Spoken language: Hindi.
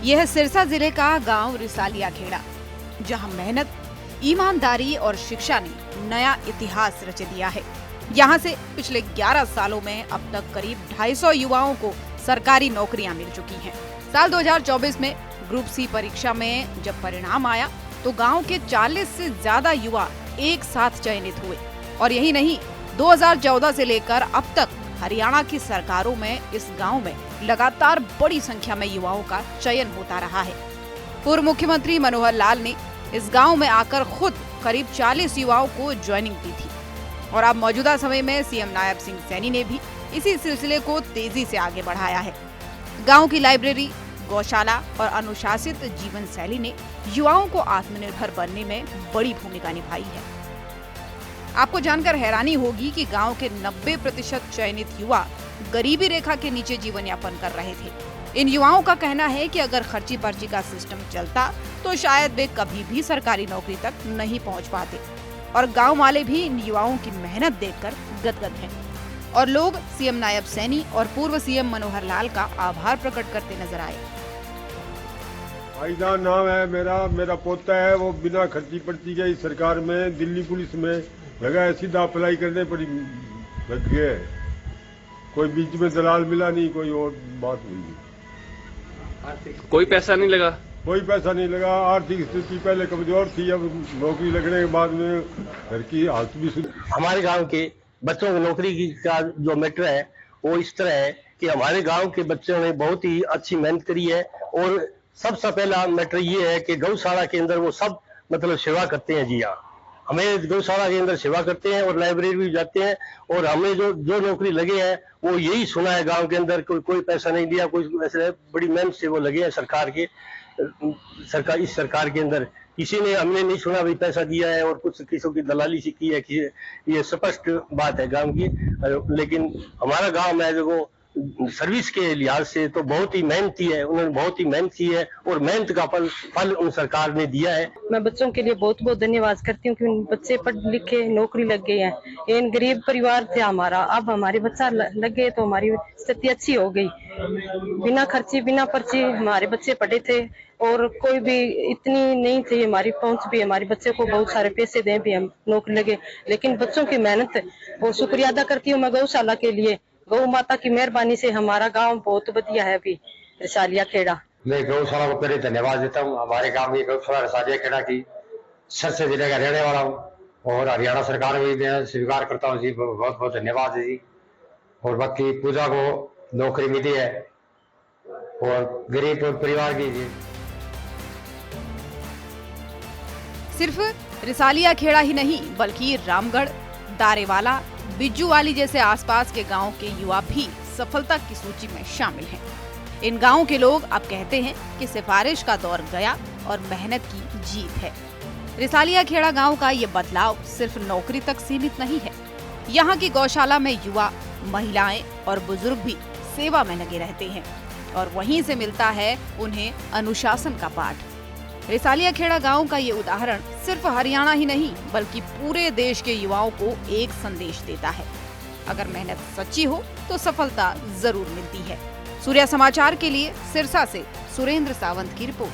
यह है सिरसा जिले का गांव रिसालिया खेड़ा, जहां मेहनत, ईमानदारी और शिक्षा ने नया इतिहास रच दिया है। यहां से पिछले 11 सालों में अब तक करीब 250 युवाओं को सरकारी नौकरियां मिल चुकी हैं। साल 2024 में ग्रुप सी परीक्षा में जब परिणाम आया तो गांव के 40 से ज्यादा युवा एक साथ चयनित हुए। और यही नहीं, 2014 से लेकर अब तक हरियाणा की सरकारों में इस गांव में लगातार बड़ी संख्या में युवाओं का चयन होता रहा है। पूर्व मुख्यमंत्री मनोहर लाल ने इस गांव में आकर खुद करीब 40 युवाओं को ज्वाइनिंग दी थी और अब मौजूदा समय में सीएम नायब सिंह सैनी ने भी इसी सिलसिले को तेजी से आगे बढ़ाया है। गांव की लाइब्रेरी, गौशाला और अनुशासित जीवन शैली ने युवाओं को आत्मनिर्भर बनने में बड़ी भूमिका निभाई है। आपको जानकर हैरानी होगी कि गांव के 90% चयनित युवा गरीबी रेखा के नीचे जीवन यापन कर रहे थे। इन युवाओं का कहना है कि अगर खर्ची पर्ची का सिस्टम चलता तो शायद वे कभी भी सरकारी नौकरी तक नहीं पहुंच पाते। और गांव वाले भी इन युवाओं की मेहनत देखकर गदगद हैं। और लोग सीएम नायब सैनी और पूर्व सीएम मनोहर लाल का आभार प्रकट करते नजर आए। भाईजान नाम है मेरा पोता है, वो बिना खर्ची पर्ची के सरकार में दिल्ली पुलिस में लगा है, सीधा अप्लाई करने पड़ी लग गए। कोई बीच में दलाल मिला नहीं, कोई और बात नहीं। कोई पैसा नहीं लगा? कोई पैसा नहीं लगा। आर्थिक स्थिति पहले कमजोर थी, अब नौकरी लगने के बाद में घर की हालत भी सुधरी। हमारे गांव के बच्चों की नौकरी की का जो मैटर है वो इस तरह है कि हमारे गांव के बच्चों ने बहुत ही अच्छी मेहनत करी है। और सबसे पहला मैटर ये है कि गौशाला के अंदर वो सब मतलब सेवा करते हैं। जी हाँ, हमें गौशाला के अंदर सेवा करते हैं और लाइब्रेरी भी जाते हैं। और हमें जो नौकरी लगे हैं वो यही सुना है गांव के अंदर, कोई पैसा नहीं दिया, कोई ऐसे बड़ी मेहनत से वो लगे हैं इस सरकार के अंदर। किसी ने हमने नहीं सुना भाई पैसा दिया है और कुछ किसी की दलाली से की है, ये स्पष्ट बात है गांव की। लेकिन हमारा गांव में जो सर्विस के लिहाज से तो बहुत ही मेहनती है, उन्होंने बहुत ही मेहनत की है और मेहनत का फल उन सरकार ने दिया है। मैं बच्चों के लिए बहुत बहुत धन्यवाद करती हूँ कि उन बच्चे पढ़ लिखे नौकरी लग गए हैं। इन गरीब परिवार थे हमारा, अब हमारे बच्चा लग गए तो हमारी स्थिति अच्छी हो गई। बिना खर्ची बिना पर्ची हमारे बच्चे पढ़े थे और कोई भी इतनी नहीं थी हमारी पहुंच भी हमारे बच्चे को बहुत सारे पैसे दें भी हम नौकरी लगे। लेकिन बच्चों की मेहनत और शुक्रिया अदा करती हूँ मैं गौशाला के लिए। गौ माता की मेहरबानी से हमारा गांव बहुत बढ़िया है। अभी रिसालिया खेड़ा, मैं गौशाला को पहले धन्यवाद देता हूँ। हमारे गांव में गौशाला रिसालिया खेड़ा की सिरसा जिले का रहने वाला हूँ और हरियाणा सरकार में मैं स्वीकार करता हूँ जी। बहुत बहुत धन्यवाद है जी। और बाकी पूजा को नौकरी मिली है और गरीब परिवार की जी। सिर्फ रिसालिया खेड़ा ही नहीं बल्कि रामगढ़, दारेवाला, बिज्जूवाली जैसे आसपास के गांव के युवा भी सफलता की सूची में शामिल हैं। इन गांवों के लोग अब कहते हैं कि सिफारिश का दौर गया और मेहनत की जीत है। रिसालिया खेड़ा गांव का ये बदलाव सिर्फ नौकरी तक सीमित नहीं है। यहाँ की गौशाला में युवा, महिलाएं और बुजुर्ग भी सेवा में लगे रहते हैं और वहीं से मिलता है उन्हें अनुशासन का पाठ। रिसालिया खेड़ा गांव का ये उदाहरण सिर्फ हरियाणा ही नहीं बल्कि पूरे देश के युवाओं को एक संदेश देता है। अगर मेहनत सच्ची हो तो सफलता जरूर मिलती है। सूर्या समाचार के लिए सिरसा से सुरेंद्र सावंत की रिपोर्ट।